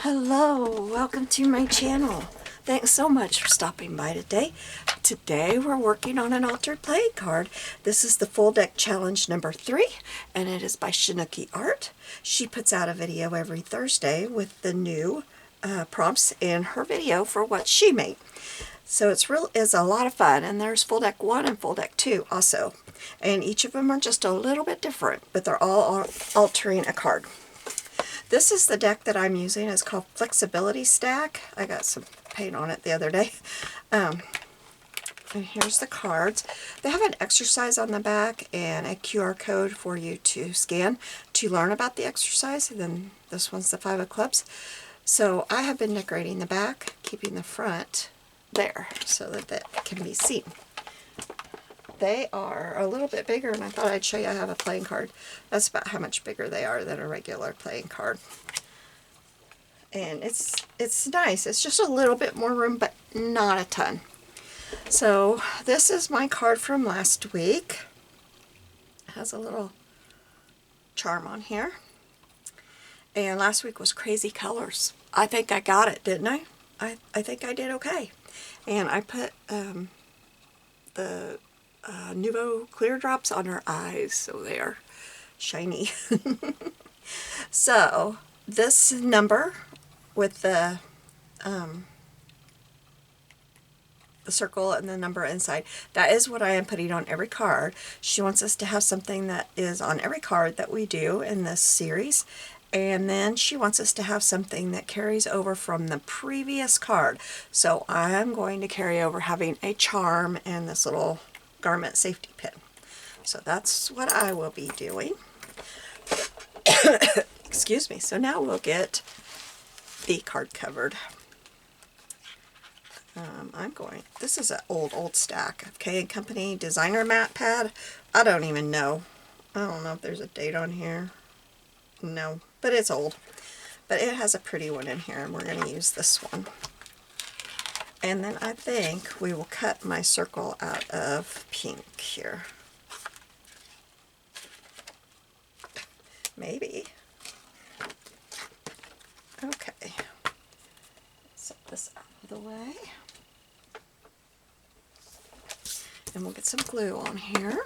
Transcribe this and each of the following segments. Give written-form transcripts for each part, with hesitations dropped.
Hello, welcome to my channel. Thanks so much for stopping by today. Today we're working on an altered playing card. This is the full deck challenge number 3 and it is by ShanoukiArt. She puts out a video every Thursday with the new prompts in her video for what she made. So it's a lot of fun, and there's full deck 1 and full deck 2 also. And each of them are just a little bit different, but they're all altering a card. This is the deck that I'm using. It's called Flexibility Stack. I got some paint on it the other day. And here's the cards. They have an exercise on the back and a QR code for you to scan to learn about the exercise. And then this one's the 5 of clubs. So I have been decorating the back, keeping the front there so that that can be seen. They are a little bit bigger, and I thought I'd show you I have a playing card. That's about how much bigger they are than a regular playing card. And it's nice. It's just a little bit more room, but not a ton. So this is my card from last week. It has a little charm on here. And last week was crazy colors. I think I got it, didn't I? I think I did okay. And I put the Nuvo clear drops on her eyes, so they are shiny. So this number with the circle and the number inside, that is what I am putting on every card. She wants us to have something that is on every card that we do in this series, and then she wants us to have something that carries over from the previous card. So I'm going to carry over having a charm and this little garment safety pin. So that's what I will be doing. Excuse me. So now we'll get the card covered. This is an old stack. K & Company designer mat pad. I don't even know. I don't know if there's a date on here. No, but it's old. But it has a pretty one in here, and we're going to use this one. And then I think we will cut my circle out of pink here. Maybe. Okay. Set this out of the way. And we'll get some glue on here.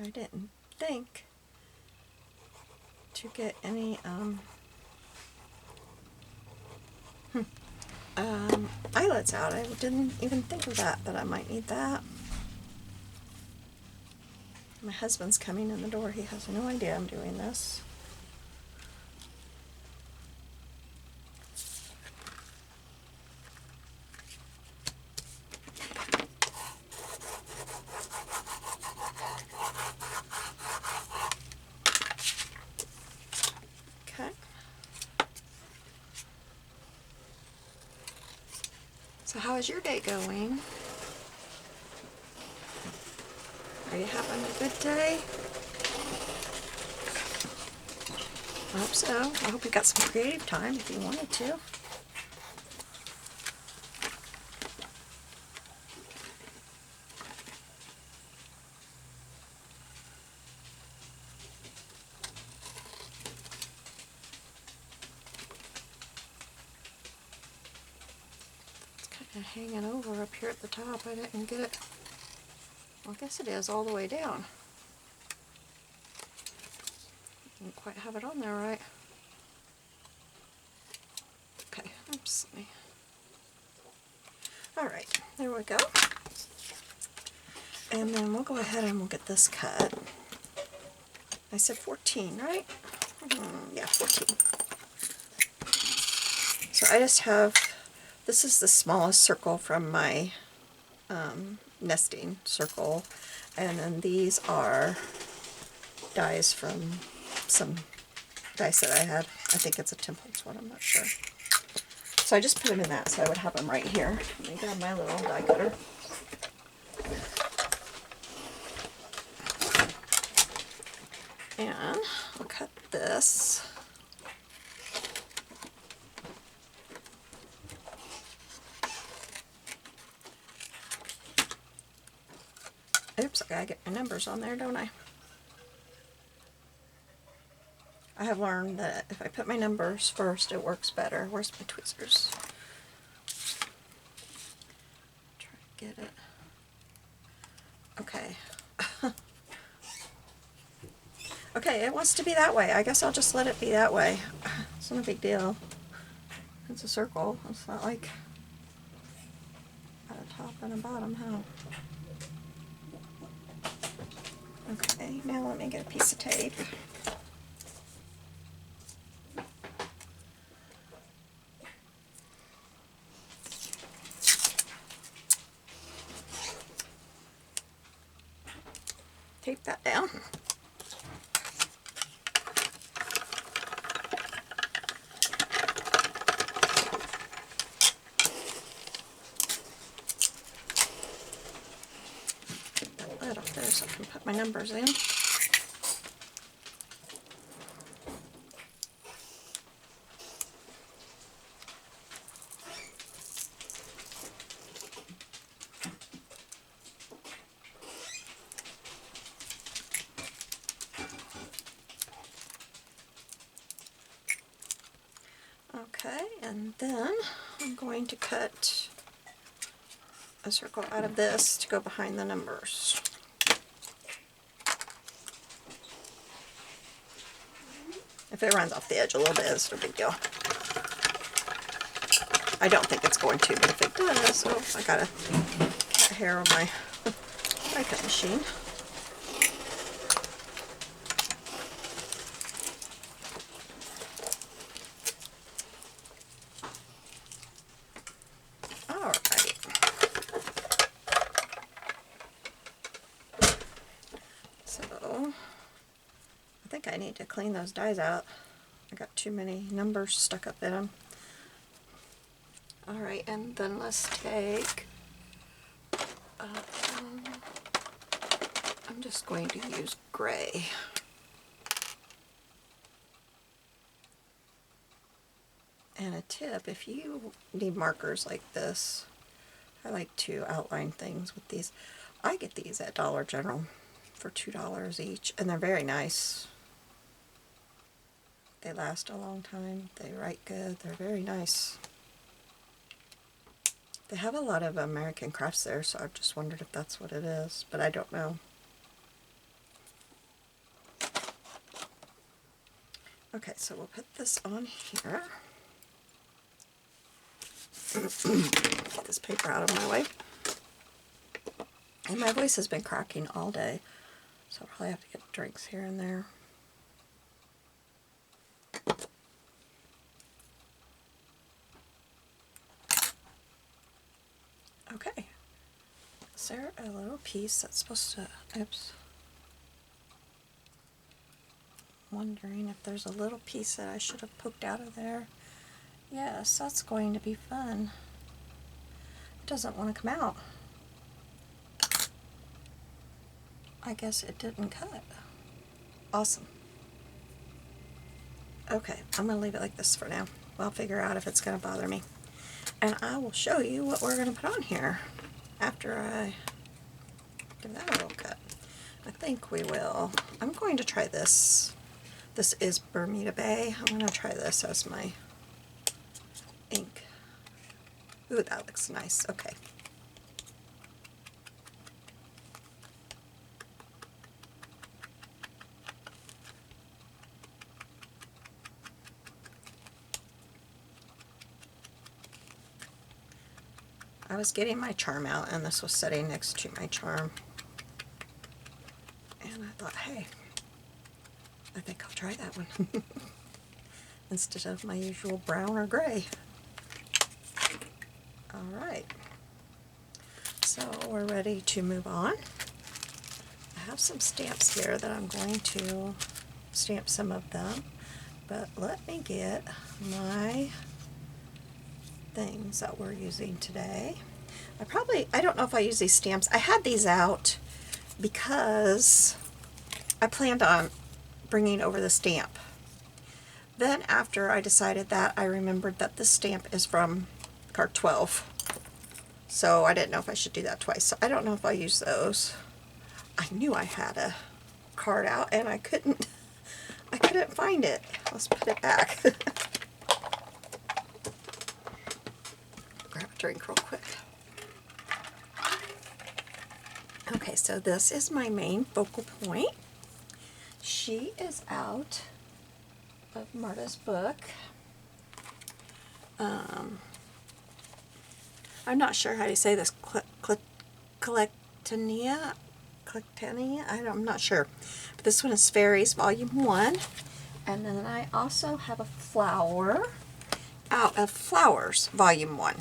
I didn't think to get any eyelets out. I didn't even think of that, but I might need that. My husband's coming in the door. He has no idea I'm doing this. Okay. So how is your day going? Are you having a good day? I hope so. I hope you got some creative time if you wanted to. It's kind of hanging over up here at the top. I didn't get it. Well, I guess it is all the way down. Didn't quite have it on there right. Okay, oops. Alright, there we go. And then we'll go ahead and we'll get this cut. I said 14, right? Yeah, 14. So I just have, this is the smallest circle from my nesting circle, and then these are dies from some dice that I had. I think it's a Temples one, I'm not sure. So I just put them in that so I would have them right here. Let me grab my little die cutter. And I'll cut this. Oops, I gotta get my numbers on there, don't I? I have learned that if I put my numbers first, it works better. Where's my tweezers? Try to get it. Okay. Okay, it wants to be that way. I guess I'll just let it be that way. It's not a big deal. It's a circle. It's not like a top and a bottom, huh? Okay, now let me get a piece of tape. Tape that down. Get that lid off there so I can put my numbers in. Okay, and then I'm going to cut a circle out of this to go behind the numbers. If it runs off the edge a little bit, it's no big deal. I don't think it's going to, but if it does, oh, I got a cat hair on my die cut machine. I need to clean those dies out. I got too many numbers stuck up in them. Alright, and then let's take, I'm just going to use gray. And a tip, if you need markers like this, I like to outline things with these. I get these at Dollar General for $2 each, and they're very nice. They last a long time, they write good, they're very nice. They have a lot of American crafts there, so I've just wondered if that's what it is, but I don't know. Okay, so we'll put this on here. Get this paper out of my way. And my voice has been cracking all day, so I'll probably have to get drinks here and there. Okay, is there a little piece that's supposed to, oops, wondering if there's a little piece that I should have poked out of there. Yes, that's going to be fun. It doesn't want to come out. I guess it didn't cut. Awesome. Okay, I'm going to leave it like this for now. I'll figure out if it's going to bother me. And I will show you what we're going to put on here after I give that a little cut. I think we will. I'm going to try this. This is Bermuda Bay. I'm going to try this as my ink. Ooh, that looks nice. Okay. I was getting my charm out, and this was sitting next to my charm. And I thought, hey, I think I'll try that one. Instead of my usual brown or gray. Alright. So we're ready to move on. I have some stamps here that I'm going to stamp some of them. But let me get my things that we're using today. I don't know if I use these stamps. I had these out because I planned on bringing over the stamp. Then after I decided that, I remembered that this stamp is from card 12. So I didn't know if I should do that twice. So I don't know if I'll use those. I knew I had a card out and I couldn't find it. Let's put it back. Grab a drink real quick. Okay, so this is my main focal point. She is out of Marta's book. I'm not sure how to say this. Collectania? I'm not sure. But this one is Fairies Volume 1. And then I also have a flower out of Flowers Volume 1.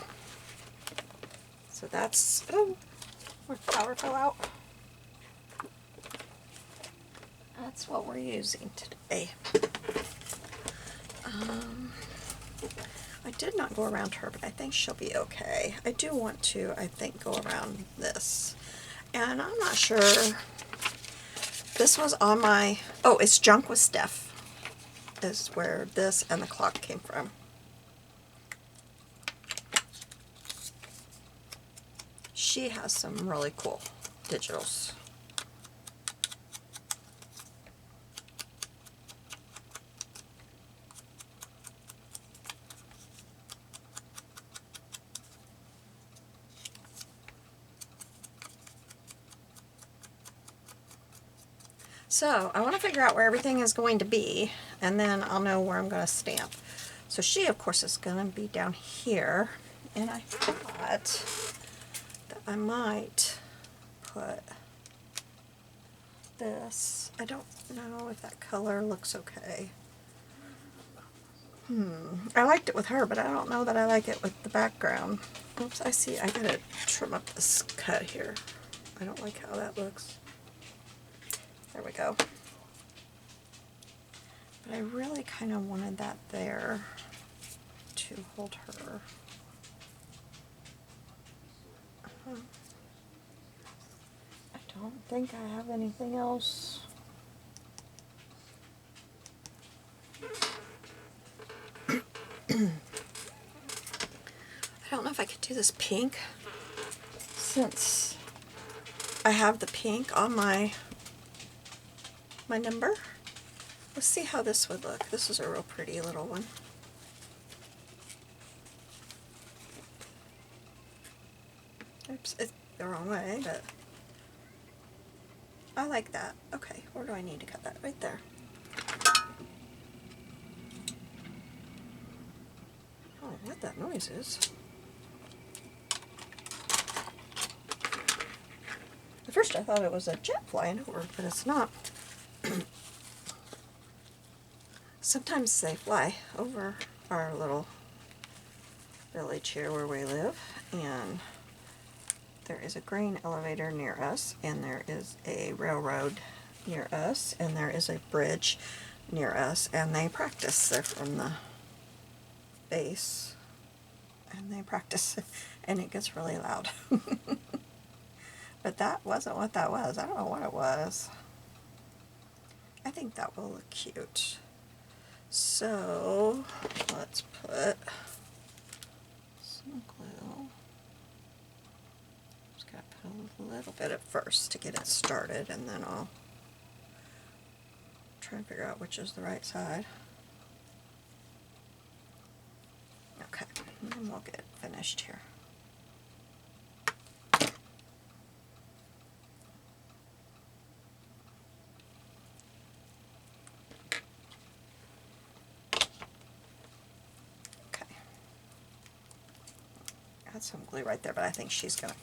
So that's, oh, my flower fell out. That's what we're using today. I did not go around her, but I think she'll be okay. I do want to, I think, go around this. And I'm not sure. This was on my, oh, it's Junk with Steph is where this and the clock came from. She has some really cool digitals. So I want to figure out where everything is going to be, and then I'll know where I'm going to stamp. So she, of course, is going to be down here, and I thought that I might put this. I don't know if that color looks okay. I liked it with her, but I don't know that I like it with the background. Oops, I see. I gotta trim up this cut here. I don't like how that looks. There we go. But I really kind of wanted that there to hold her. I don't think I have anything else. I don't know if I could do this pink, since I have the pink on my number. Let's see how this would look. This is a real pretty little one. Oops, it's the wrong way, but I like that. Okay, where do I need to cut that? Right there. Oh, what that noise is. At first I thought it was a jet flying over, but it's not. Sometimes they fly over our little village here where we live, and there is a grain elevator near us, and there is a railroad near us, and there is a bridge near us, and they practice. They're from the base, and they practice, and it gets really loud. But that wasn't what that was. I don't know what it was. I think that will look cute. So let's put some glue. Just gotta put a little bit at first to get it started, and then I'll try and figure out which is the right side. Okay, and then we'll get it finished here. Got some glue right there, but I think she's gonna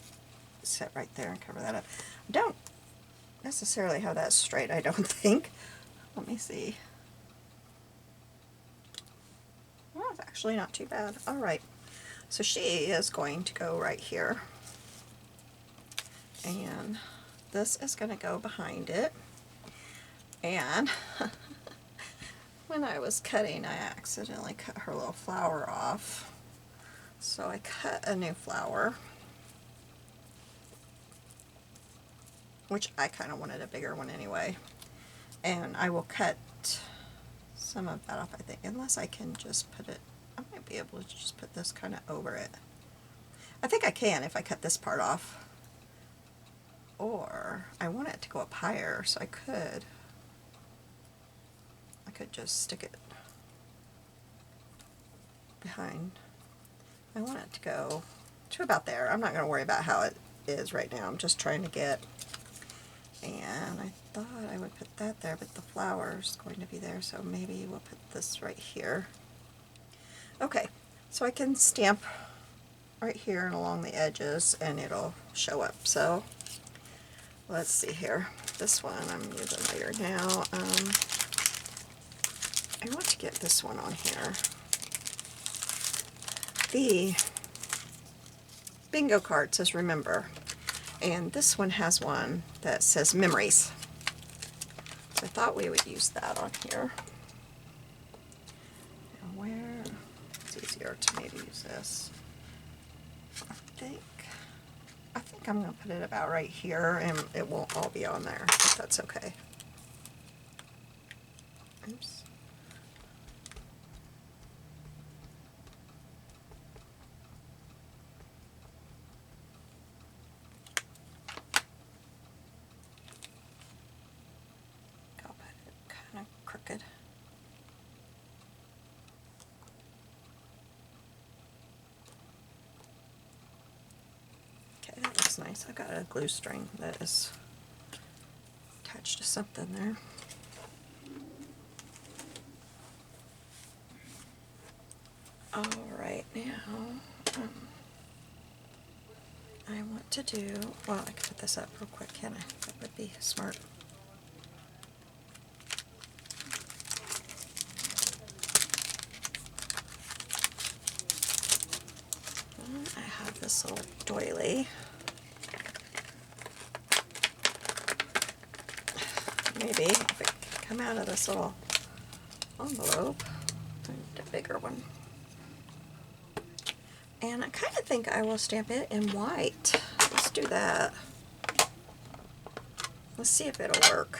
sit right there and cover that up. I don't necessarily have that straight, I don't think. Let me see. Well, it's actually not too bad. Alright, so she is going to go right here, and this is going to go behind it. And when I was cutting, I accidentally cut her little flower off. So I cut a new flower, which I kind of wanted a bigger one anyway. And I will cut some of that off, I think, unless I can just put it, I might be able to just put this kind of over it. I think I can if I cut this part off. Or I want it to go up higher, so I could just stick it behind. I want it to go to about there. I'm not going to worry about how it is right now. I'm just trying to get, and I thought I would put that there, but the flower's going to be there, so maybe we'll put this right here. Okay, so I can stamp right here and along the edges and it'll show up. So let's see here. This one I'm using later now. I want to get this one on here. The bingo card says remember, and this one has one that says memories. So I thought we would use that on here. Now where, it's easier to maybe use this. I think I'm going to put it about right here, and it won't all be on there, but that's okay. Oops. I'll put it kind of crooked. Okay, that looks nice. I got a glue string that is attached to something there. Alright, now I want to do, well, I can put this up real quick, can I? That would be smart. And I have this little doily. Maybe if it can come out of this little envelope, a bigger one. And I kind of think I will stamp it in white. Let's do that. Let's see if it'll work.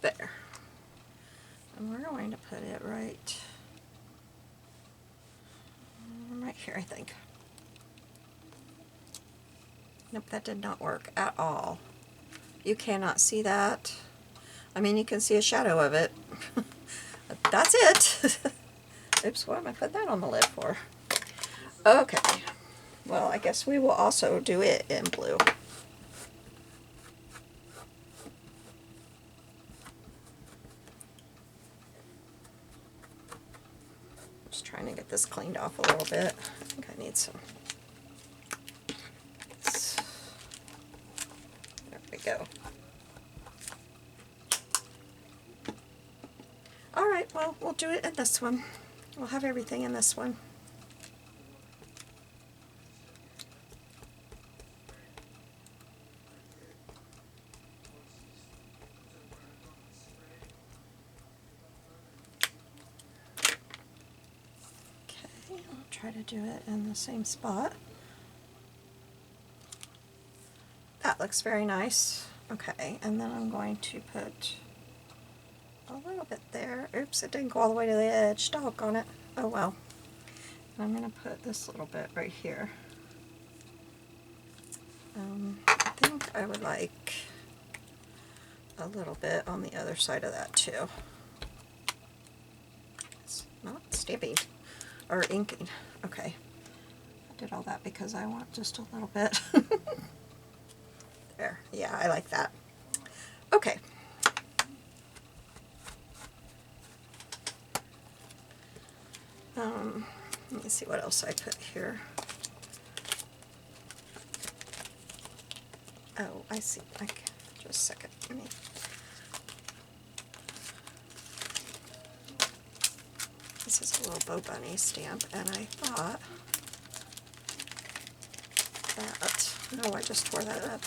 There. And we're going to put it right here, I think. Nope, that did not work at all. You cannot see that. I mean, you can see a shadow of it. That's it. Oops, what am I putting that on the lid for? Okay. Well, I guess we will also do it in blue. Just trying to get this cleaned off a little bit. I think I need some. There we go. Alright, well, we'll do it in this one. We'll have everything in this one. Okay, I'll try to do it in the same spot. That looks very nice. Okay, and then I'm going to put a little bit there. Oops, it didn't go all the way to the edge. Doggone it. Oh well. And I'm going to put this little bit right here. I think I would like a little bit on the other side of that too. It's not stamping or inking. Okay. I did all that because I want just a little bit. There. Yeah, I like that. Okay. Let me see what else I put here. Oh, I see. Just a second. This is a little bow bunny stamp, and I thought that, oh, I just tore that up.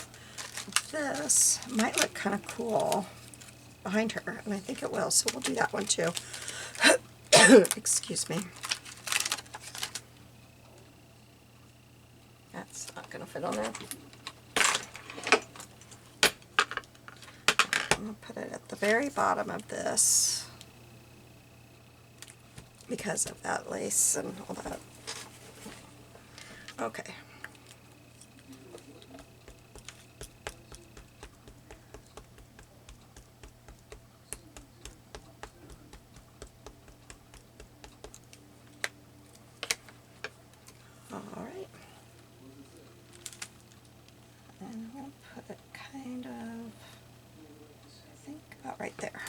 This might look kind of cool behind her, and I think it will, so we'll do that one too. Excuse me. That's not going to fit on there. put it at the very bottom of this because of that lace and all that. Okay. Alright. And we'll put it kind of, I think, about right there.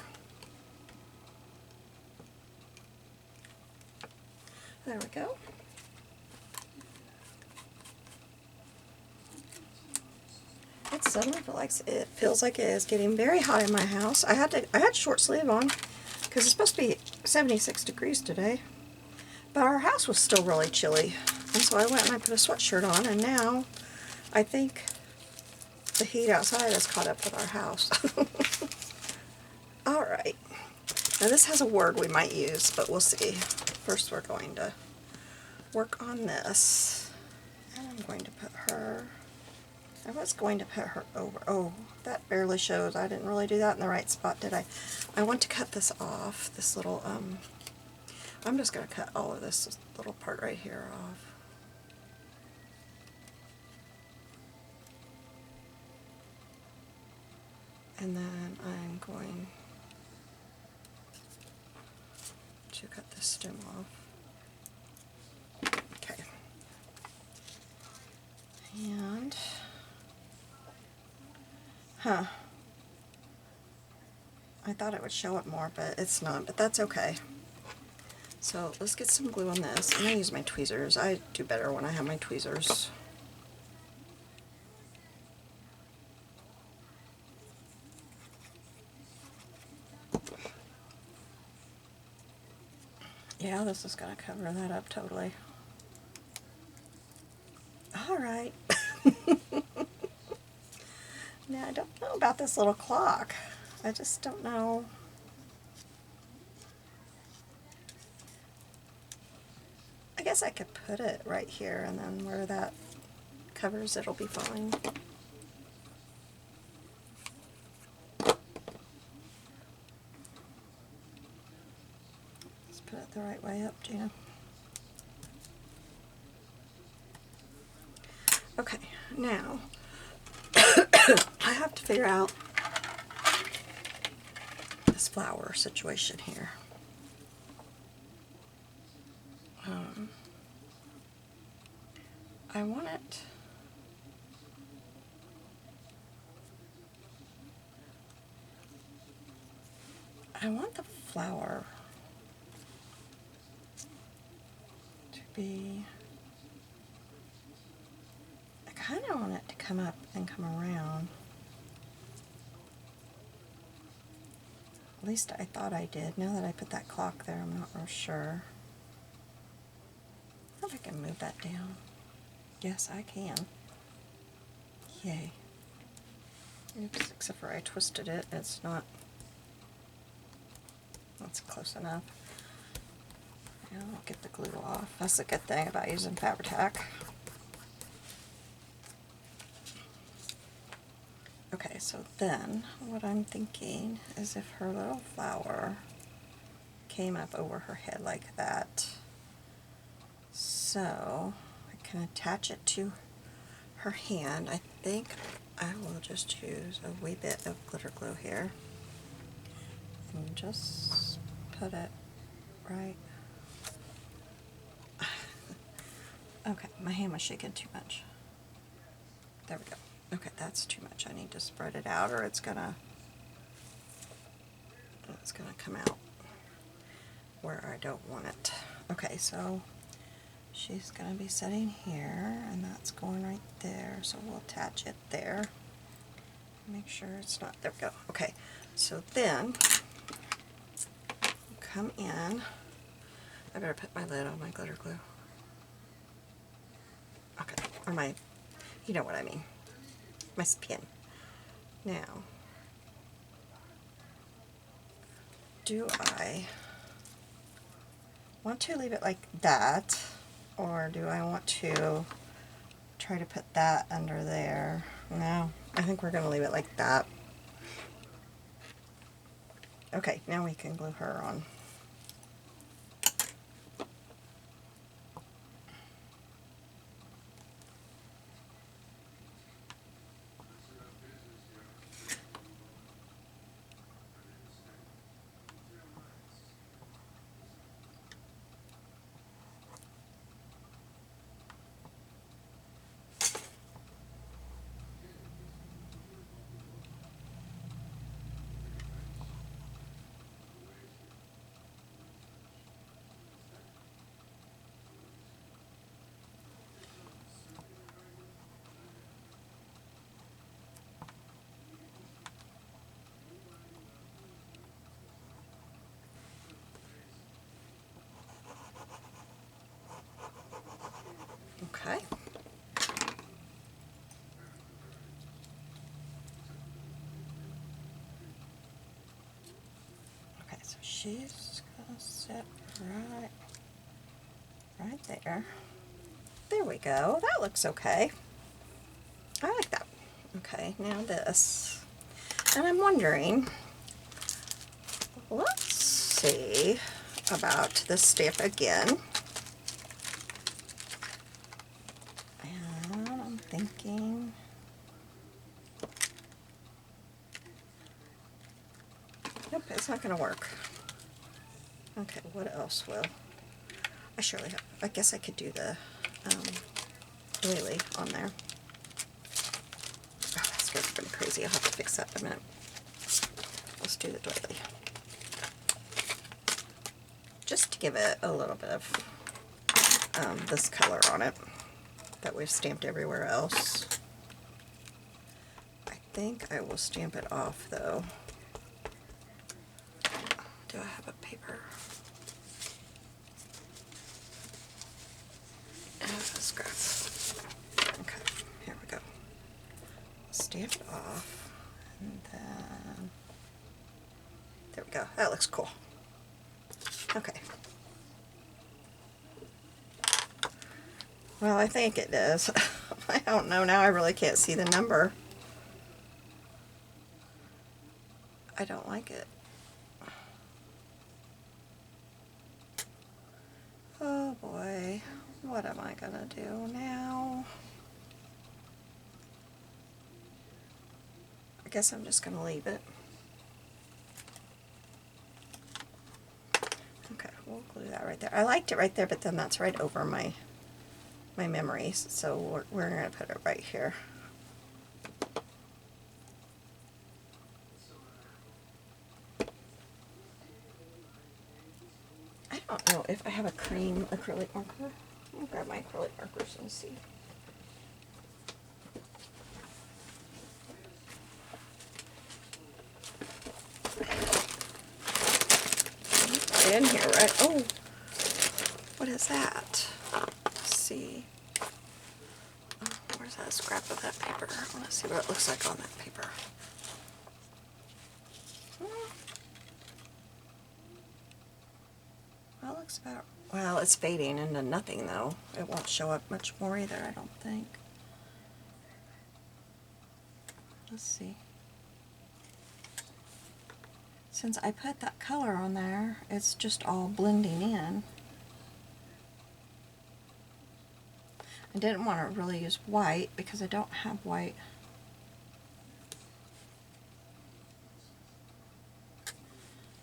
There we go. It suddenly feels like it is getting very hot in my house. I had short sleeve on because it's supposed to be 76 degrees today, but our house was still really chilly, and so I went and I put a sweatshirt on, and now I think the heat outside has caught up with our house. All right. Now this has a word we might use, but we'll see. First we're going to work on this, and I'm going to put her. I was going to put her over. Oh, that barely shows. I didn't really do that in the right spot, did I? I want to cut this off, this little, I'm just going to cut all of this little part right here off. And then I'm going to cut this stem off. Okay. And I thought it would show it more, but it's not, but that's okay. So let's get some glue on this. I'm going to use my tweezers. I do better when I have my tweezers. Yeah, this is going to cover that up totally. Alright. Now, I don't know about this little clock. I just don't know. I guess I could put it right here, and then where that covers it'll be fine. Let's put it the right way up, Gina. Okay, now I have to figure out this flower situation here. I want it I want the flower to be, I kind of want it to come up and come around. At least I thought I did. Now that I put that clock there, I'm not real sure. I wonder if I can move that down. Yes, I can. Yay. Oops, except for I twisted it. It's not. That's close enough. Now I'll get the glue off. That's the good thing about using Fabri-Tac. Okay, so then what I'm thinking is if her little flower came up over her head like that, so I can attach it to her hand. I think I will just use a wee bit of glitter glue here and just put it right. Okay, my hand was shaking too much. There we go. Okay, that's too much. I need to spread it out, or it's gonna come out where I don't want it. Okay, so she's gonna be sitting here, and that's going right there. So we'll attach it there. Make sure it's not. There we go. Okay, so then come in. I better put my lid on my glitter glue. Okay, or my, you know what I mean. My spin. Now, do I want to leave it like that, or do I want to try to put that under there? No, I think we're going to leave it like that. Okay, now we can glue her on. Okay. Okay, so she's gonna sit right there. There we go. That looks okay. I like that. Okay, now this. And I'm wondering, let's see about this stamp again. And I'm thinking, nope, it's not going to work. Okay, what else will? I surely have, I guess I could do the lily on there. Oh, that scared me crazy. I'll have to fix that in a minute. Let's do the doily. Just to give it a little bit of this color on it that we've stamped everywhere else. I think I will stamp it off though. Do I have a paper? Scrap. Okay, here we go. Stamp it off, and then there we go. That looks cool. Okay. Well, I think it does. I don't know now. I really can't see the number. I don't like it. Oh boy. What am I gonna do now? I guess I'm just gonna leave it. Okay, we'll glue that right there. I liked it right there, but then that's right over my memories, so we're gonna put it right here. I don't know if I have a cream acrylic marker. I'll grab my acrylic markers and see. In here, right? Oh, what is that? Let's see. Oh, where's that scrap of that paper? I want to see what it looks like on that paper. Well, it looks about, well, it's fading into nothing though. It won't show up much more either, I don't think. Let's see. Since I put that color on there, it's just all blending in. I didn't want to really use white because I don't have white.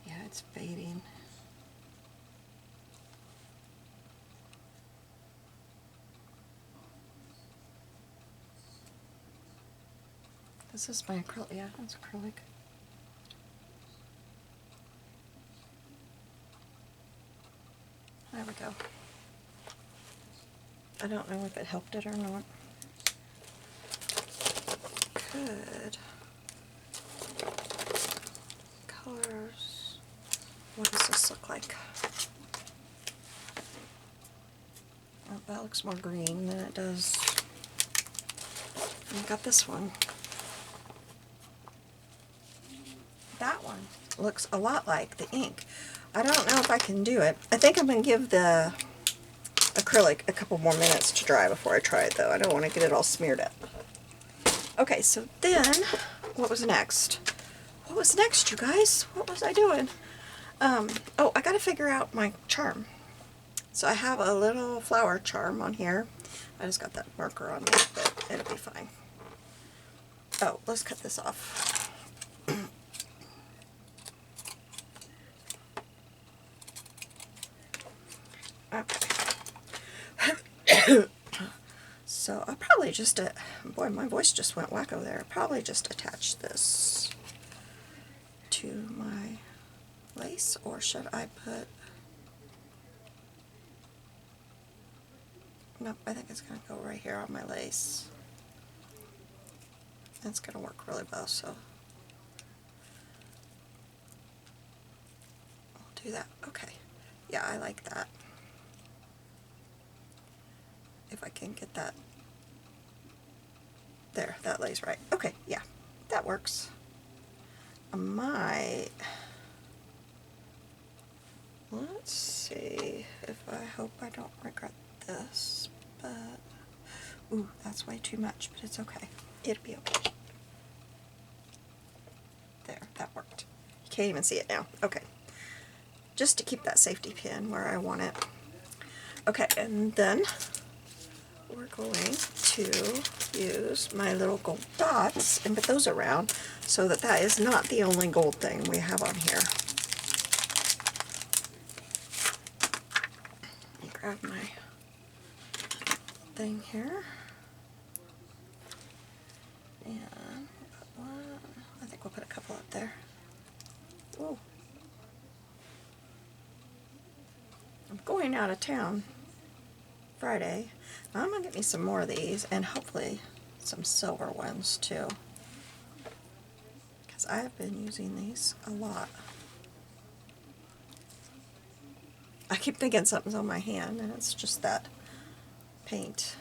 Yeah, it's fading. This is my acrylic. Yeah, that's acrylic. There we go. I don't know if it helped it or not. Good. Colors. What does this look like? Oh, that looks more green than it does. I got this one. That one looks a lot like the ink. I don't know if I can do it. I think I'm going to give the acrylic a couple more minutes to dry before I try it though. I don't want to get it all smeared up. Okay, so then what was next? What was next, you guys? What was I doing? Oh, I gotta figure out my charm. So I have a little flower charm on here. I just got that marker on me, but it'll be fine. Oh, let's cut this off. Okay. So I'll probably just, boy, my voice just went wacko there. I'll probably just attach this to my lace, or should I put, nope, I think it's going to go right here on my lace. That's going to work really well, so I'll do that. Okay. Yeah, I like that. If I can get that, there, that lays right. Okay, yeah, that works. I might, let's see if I hope I don't regret this, but, ooh, that's way too much, but it's okay. It'll be okay. There, that worked. You can't even see it now. Okay. Just to keep that safety pin where I want it. Okay, and then we're going to use my little gold dots and put those around so that that is not the only gold thing we have on here. Grab my thing here. And we'll put one, I think we'll put a couple up there. Whoa. I'm going out of town Friday. I'm going to get me some more of these, and hopefully some silver ones too, because I've been using these a lot. I keep thinking something's on my hand, and it's just that paint.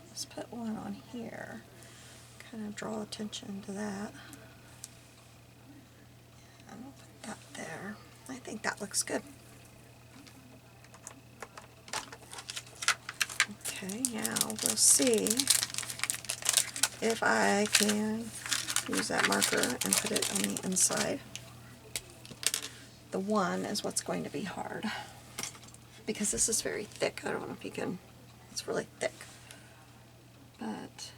Let's put one on here, kind of draw attention to that. And we'll put that there. I think that looks good. Okay, now we'll see if I can use that marker and put it on the inside. The one is what's going to be hard, because this is very thick. I don't know if you can, it's really thick. But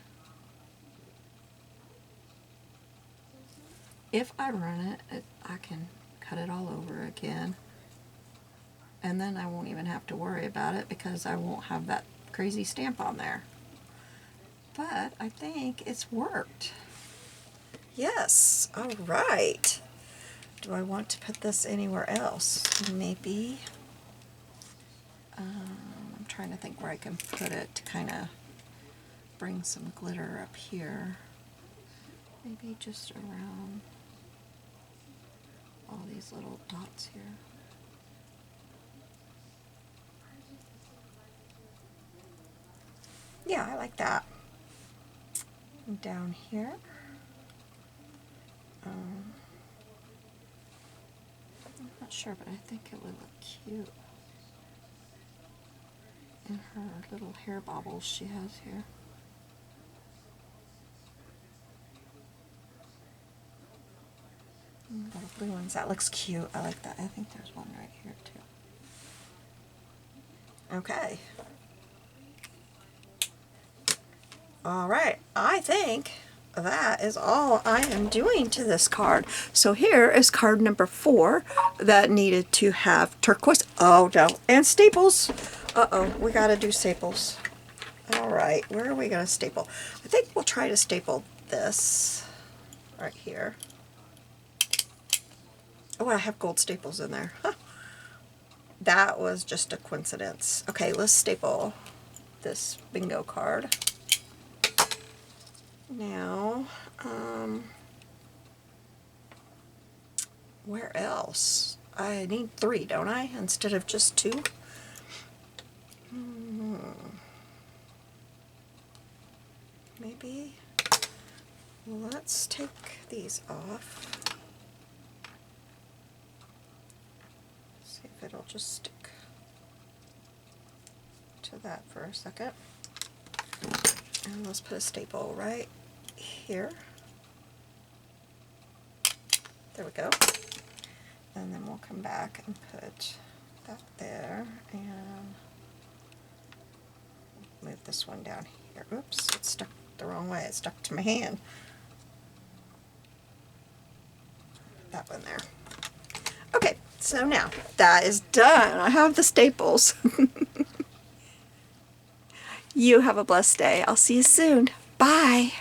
if I run it, I can cut it all over again. And then I won't even have to worry about it because I won't have that crazy stamp on there. But I think it's worked. Yes, all right. Do I want to put this anywhere else? Maybe. I'm trying to think where I can put it to kind of bring some glitter up here. Maybe just around all these little dots here. Yeah, I like that. And down here. I'm not sure, but I think it would look cute in her little hair bobbles she has here. Little blue ones. That looks cute. I like that. I think there's one right here too. Okay. All right, I think that is all I am doing to this card. So here is card number 4 that needed to have turquoise. Oh no, and staples. Uh-oh, we gotta do staples. All right, where are we gonna staple? I think we'll try to staple this right here. Oh, I have gold staples in there. Huh. That was just a coincidence. Okay, let's staple this bingo card. Now, where else? I need 3, don't I? Instead of just 2? Maybe. Let's take these off. See if it'll just stick to that for a second. And let's put a staple right here. There we go. And then we'll come back and put that there and move this one down here. Oops, it's stuck the wrong way. It stuck to my hand. That one there. Okay, so now that is done. I have the staples. You have a blessed day. I'll see you soon. Bye.